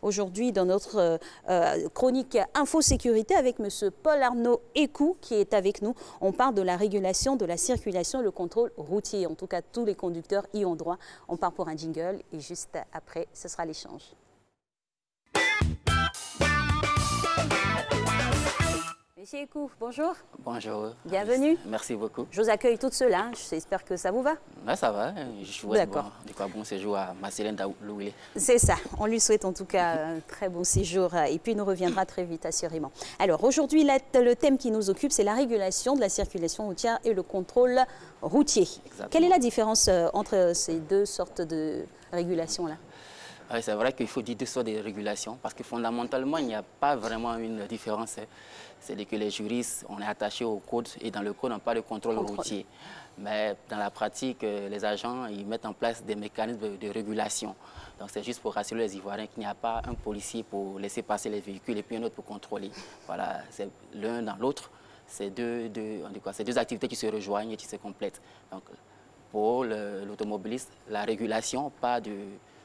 aujourd'hui dans notre chronique Info-Sécurité avec M. Paul-Arnaud Écou qui est avec nous. On parle de la régulation de la circulation et le contrôle routier. En tout cas, tous les conducteurs y ont droit. On part pour un jingle et juste après, ce sera l'échange. Monsieur Écou, bonjour. Bonjour. Bienvenue. Merci beaucoup. Je vous accueille toute seule. J'espère que ça vous va. Ouais, ça va. Je souhaite bon séjour à Marcelin Daoulouilé. C'est ça. On lui souhaite en tout cas un très bon séjour et puis il nous reviendra très vite, assurément. Alors aujourd'hui, le thème qui nous occupe, c'est la régulation de la circulation routière et le contrôle routier. Exactement. Quelle est la différence entre ces deux sortes de régulations-là? C'est vrai qu'il faut dire deux sortes de régulations parce que fondamentalement, il n'y a pas vraiment une différence. C'est que les juristes, on est attaché au code et dans le code, on parle de contrôle routier. Mais dans la pratique, les agents, ils mettent en place des mécanismes de régulation. Donc c'est juste pour rassurer les Ivoiriens qu'il n'y a pas un policier pour laisser passer les véhicules et puis un autre pour contrôler. Voilà, c'est l'un dans l'autre. C'est deux activités qui se rejoignent et qui se complètent. Donc pour l'automobiliste, la régulation, pas de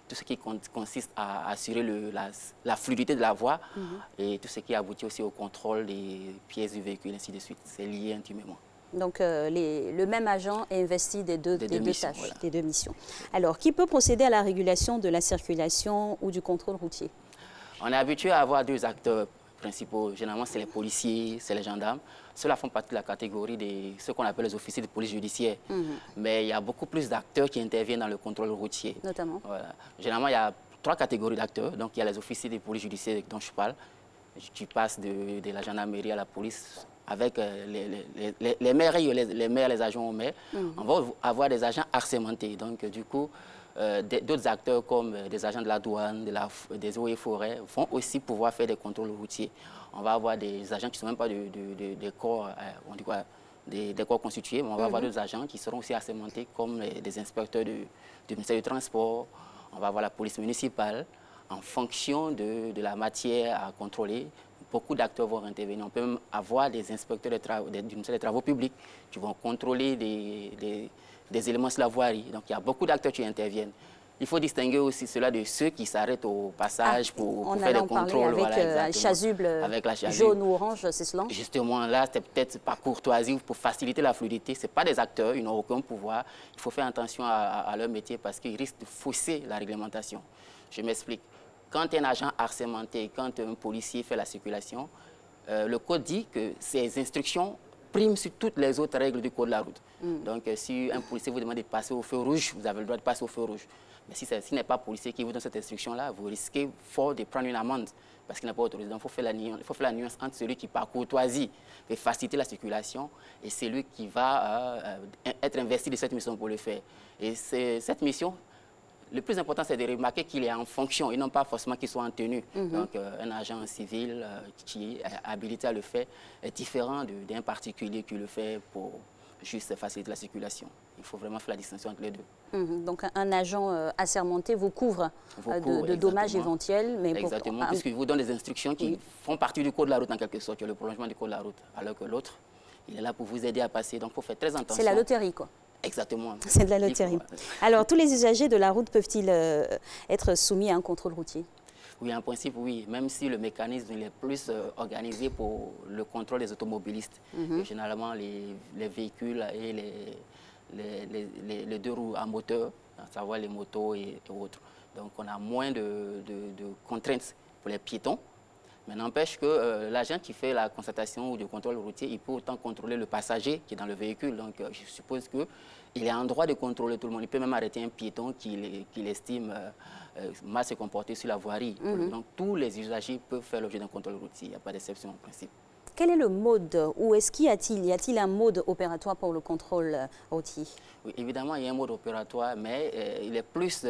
tout ce qui consiste à assurer la fluidité de la voie et tout ce qui aboutit aussi au contrôle des pièces du véhicule, ainsi de suite. C'est lié intimement. Donc le même agent est investi des deux tâches, voilà. des deux missions. Alors, qui peut procéder à la régulation de la circulation ou du contrôle routier? On est habitué à avoir deux acteurs principaux. Généralement, c'est les policiers, c'est les gendarmes. Ceux-là font partie de la catégorie de ce qu'on appelle les officiers de police judiciaire. Mais il y a beaucoup plus d'acteurs qui interviennent dans le contrôle routier. Notamment? Voilà. Généralement, il y a trois catégories d'acteurs. Donc, il y a les officiers de police judiciaire dont je parle. Tu passes de la gendarmerie à la police avec les maires et les agents au maire. On va avoir des agents assermentés. Donc, du coup, d'autres acteurs comme des agents de la douane, des eaux et forêts vont aussi pouvoir faire des contrôles routiers. On va avoir des agents qui ne sont même pas des corps, des corps constitués, mais on va avoir d'autres agents qui seront aussi assermentés comme des inspecteurs du ministère du Transport. On va avoir la police municipale. En fonction de la matière à contrôler, beaucoup d'acteurs vont intervenir. On peut même avoir des inspecteurs du ministère des Travaux publics qui vont contrôler des éléments sur la voirie. Donc, il y a beaucoup d'acteurs qui interviennent. Il faut distinguer aussi cela de ceux qui s'arrêtent au passage pour faire des contrôles. Avec voilà, chasuble jaune ou orange, c'est cela? Justement, là, c'est peut-être par courtoisie ou pour faciliter la fluidité. Ce n'est pas des acteurs, ils n'ont aucun pouvoir. Il faut faire attention à leur métier parce qu'ils risquent de fausser la réglementation. Je m'explique. Quand un agent assermenté, quand un policier fait la circulation, le code dit que ces instructions priment sur toutes les autres règles du code de la route. Donc, si un policier vous demande de passer au feu rouge, vous avez le droit de passer au feu rouge. Mais si ce n'est pas un policier qui vous donne cette instruction-là, vous risquez fort de prendre une amende parce qu'il n'a pas autorisé. Donc, il faut faire la nuance entre celui qui, par courtoisie, veut faciliter la circulation et celui qui va être investi de cette mission pour le faire. Et cette mission, le plus important, c'est de remarquer qu'il est en fonction et non pas forcément qu'il soit en tenue. Donc, un agent civil qui est habilité à le faire est différent d'un particulier qui le fait pour juste faciliter la circulation. Il faut vraiment faire la distinction entre les deux. Donc, un agent assermenté vous couvre de dommages éventuels. Mais exactement, puisqu'il vous donne des instructions qui font partie du code de la route en quelque sorte, le prolongement du code de la route, alors que l'autre, il est là pour vous aider à passer. Donc, il faut faire très attention. C'est la loterie, quoi. Exactement. C'est de la loterie. Alors, tous les usagers de la route peuvent-ils être soumis à un contrôle routier? Oui, en principe, oui. Même si le mécanisme est plus organisé pour le contrôle des automobilistes. Généralement, les véhicules et les deux roues à moteur, à savoir les motos et autres. Donc, on a moins de contraintes pour les piétons. Mais n'empêche que l'agent qui fait la constatation ou le contrôle routier, il peut autant contrôler le passager qui est dans le véhicule. Donc, je suppose qu'il est en droit de contrôler tout le monde. Il peut même arrêter un piéton qu'il estime mal se comporter sur la voirie. Donc, tous les usagers peuvent faire l'objet d'un contrôle routier. Il n'y a pas d'exception en principe. Quel est le mode ou est-ce qu'il y a-t-il un mode opératoire pour le contrôle routier? Oui, évidemment, il y a un mode opératoire, mais il est plus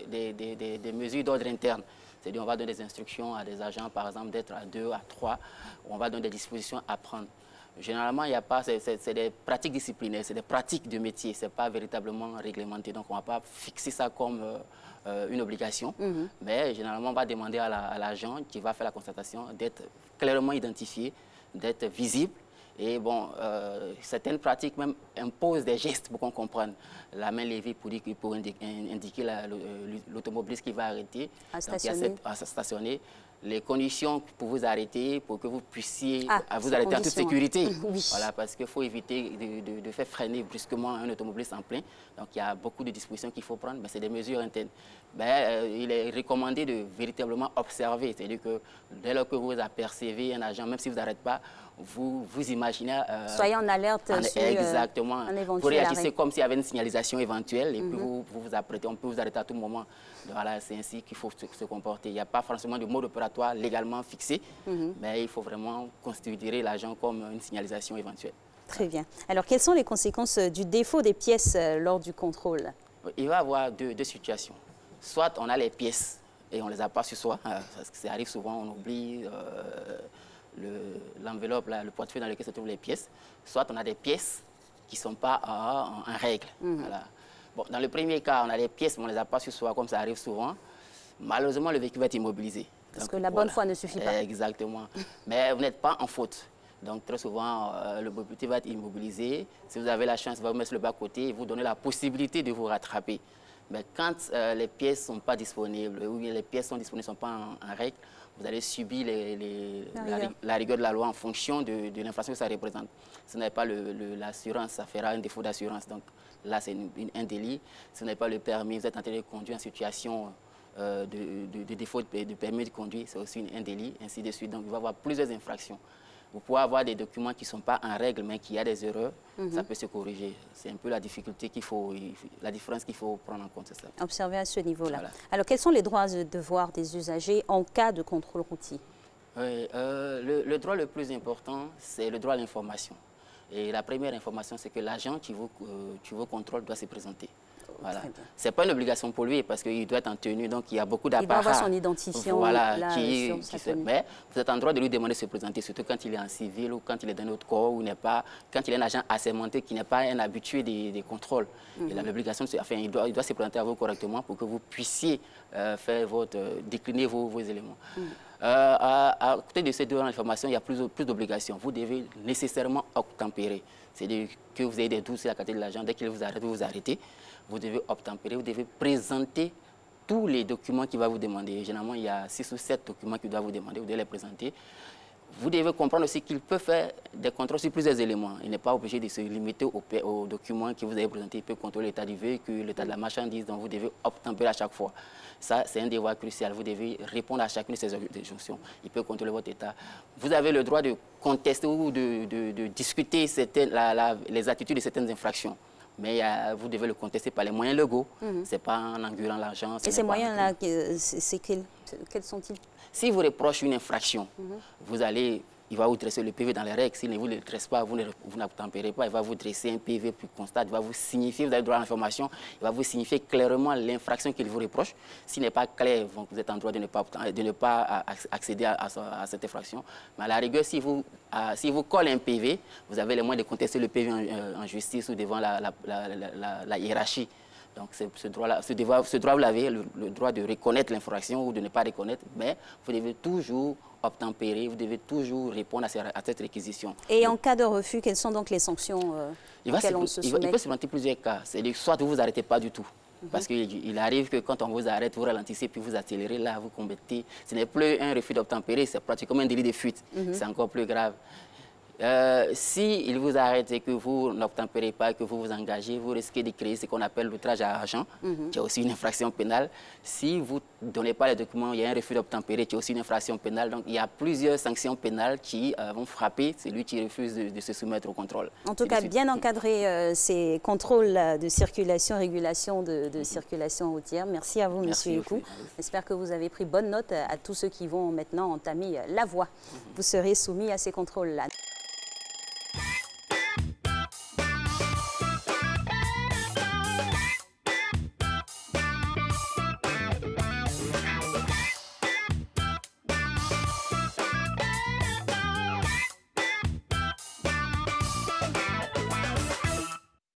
des mesures d'ordre interne. C'est-à-dire qu'on va donner des instructions à des agents, par exemple, d'être à 2, à 3. On va donner des dispositions à prendre. Généralement, il n'y a pas, c'est des pratiques disciplinaires, c'est des pratiques de métier. Ce n'est pas véritablement réglementé. Donc, on ne va pas fixer ça comme une obligation. Mais généralement, on va demander à l'agent qui va faire la constatation d'être clairement identifié, d'être visible Et bon, certaines pratiques même imposent des gestes pour qu'on comprenne. La main levée pour indiquer l'automobiliste qui va arrêter. À stationner. À stationner. Les conditions pour vous arrêter, pour que vous puissiez vous arrêter en toute conditions, sécurité. Oui. Voilà, parce qu'il faut éviter de faire freiner brusquement un automobiliste en plein. Donc il y a beaucoup de dispositions qu'il faut prendre, mais c'est des mesures internes. Il est recommandé de véritablement observer, c'est-à-dire que dès lors que vous apercevez un agent, même si vous n'arrêtez pas, vous imaginez... Soyez en alerte sur exactement. un éventuel vous réagissez arrêt. comme s'il y avait une signalisation éventuelle et puis vous vous apprêtez, on peut vous arrêter à tout moment. Voilà, c'est ainsi qu'il faut se comporter. Il n'y a pas forcément de mode opératoire légalement fixé, mais il faut vraiment considérer l'agent comme une signalisation éventuelle. Très bien. Alors, quelles sont les conséquences du défaut des pièces lors du contrôle? Il va y avoir deux situations. Soit on a les pièces et on ne les a pas sur soi, parce que ça arrive souvent, on oublie l'enveloppe, le portefeuille dans lequel se trouvent les pièces. Soit on a des pièces qui ne sont pas en règle. Voilà. Bon, dans le premier cas, on a des pièces, mais on ne les a pas sur soi, comme ça arrive souvent. Malheureusement, le véhicule va être immobilisé. Parce que la bonne foi ne suffit pas. Exactement. Mais vous n'êtes pas en faute. Donc, très souvent, le propriétaire va être immobilisé. Si vous avez la chance, il va vous mettre sur le bas-côté et vous donner la possibilité de vous rattraper. Mais quand les pièces ne sont pas disponibles, ou les pièces sont disponibles, ne sont pas en règle, vous allez subir la rigueur de la loi en fonction de l'infraction que ça représente. Si vous n'avez pas l'assurance, ça fera un défaut d'assurance. Donc là, c'est un délit. Si vous n'avez pas le permis, vous êtes en train de conduire en situation de défaut de permis de conduire, c'est aussi un délit, ainsi de suite. Donc il va y avoir plusieurs infractions. Vous pouvez avoir des documents qui ne sont pas en règle, mais qui a des erreurs, ça peut se corriger. C'est un peu la difficulté la différence qu'il faut prendre en compte, c'est ça. Observer à ce niveau-là. Voilà. Alors, quels sont les droits et devoirs des usagers en cas de contrôle routier? Oui, le droit le plus important, c'est le droit à l'information. Et la première information, c'est que l'agent qui vous contrôle doit se présenter. Voilà. Ce n'est pas une obligation pour lui parce qu'il doit être en tenue, donc il y a beaucoup d'appareils. Il doit avoir son identifiant. Voilà, mais vous êtes en droit de lui demander de se présenter, surtout quand il est en civil ou quand il est dans notre corps, ou quand il est un agent assermenté qui n'est pas un habitué des contrôles. Il a l'obligation, il doit se présenter à vous correctement pour que vous puissiez décliner vos éléments. À côté de ces deux informations, il y a plus d'obligations. Vous devez nécessairement obtempérer. C'est-à-dire que vous avez des doutes sur la qualité de l'agent, dès qu'il vous arrête, vous vous arrêtez. Vous devez obtempérer, vous devez présenter tous les documents qu'il va vous demander. Généralement, il y a 6 ou 7 documents qu'il doit vous demander, vous devez les présenter. Vous devez comprendre aussi qu'il peut faire des contrôles sur plusieurs éléments. Il n'est pas obligé de se limiter aux documents que vous avez présentés. Il peut contrôler l'état du véhicule, l'état de la marchandise, donc vous devez obtempérer à chaque fois. Ça, c'est un devoir crucial. Vous devez répondre à chacune de ces injonctions. Il peut contrôler votre état. Vous avez le droit de contester ou de discuter les attitudes de certaines infractions. Mais vous devez le contester par les moyens légaux. Ce n'est pas en engueulant l'agent. Et ces moyens-là, quels sont-ils? Si vous reprochez une infraction, il va vous dresser le PV dans les règles. S'il ne vous le dresse pas, vous n'obtempérez pas. Il va vous dresser un PV plus constant. Il va vous signifier, vous avez droit à l'information. Il va vous signifier clairement l'infraction qu'il vous reproche. S'il n'est pas clair, vous êtes en droit de ne pas accéder à cette infraction. Mais à la rigueur, si vous collez un PV, vous avez les moyens de contester le PV en justice ou devant la hiérarchie. Donc, ce droit, vous l'avez, le droit de reconnaître l'infraction ou de ne pas reconnaître, mais vous devez toujours obtempérer, vous devez toujours répondre à cette réquisition. Et en cas de refus, quelles sont donc les sanctions auxquelles on se soumet? Il peut se présenter plusieurs cas. C'est-à-dire soit vous ne vous arrêtez pas du tout. Parce qu'il arrive que quand on vous arrête, vous ralentissez, puis vous accélérez, là, vous commettez. Ce n'est plus un refus d'obtempérer, c'est pratiquement un délit de fuite. C'est encore plus grave. Si vous arrête et que vous n'obtempérez pas, que vous vous engagez, vous risquez de créer ce qu'on appelle l'outrage à agent, qui est aussi une infraction pénale. Si vous ne donnez pas les documents, il y a un refus d'obtempérer, qui est aussi une infraction pénale. Donc, il y a plusieurs sanctions pénales qui vont frapper celui qui refuse de se soumettre au contrôle. En tout cas, bien encadrer ces contrôles de circulation, régulation de circulation routière. Merci à vous, Monsieur Ekou. J'espère que vous avez pris bonne note à tous ceux qui vont maintenant entamer la voie. Vous serez soumis à ces contrôles-là.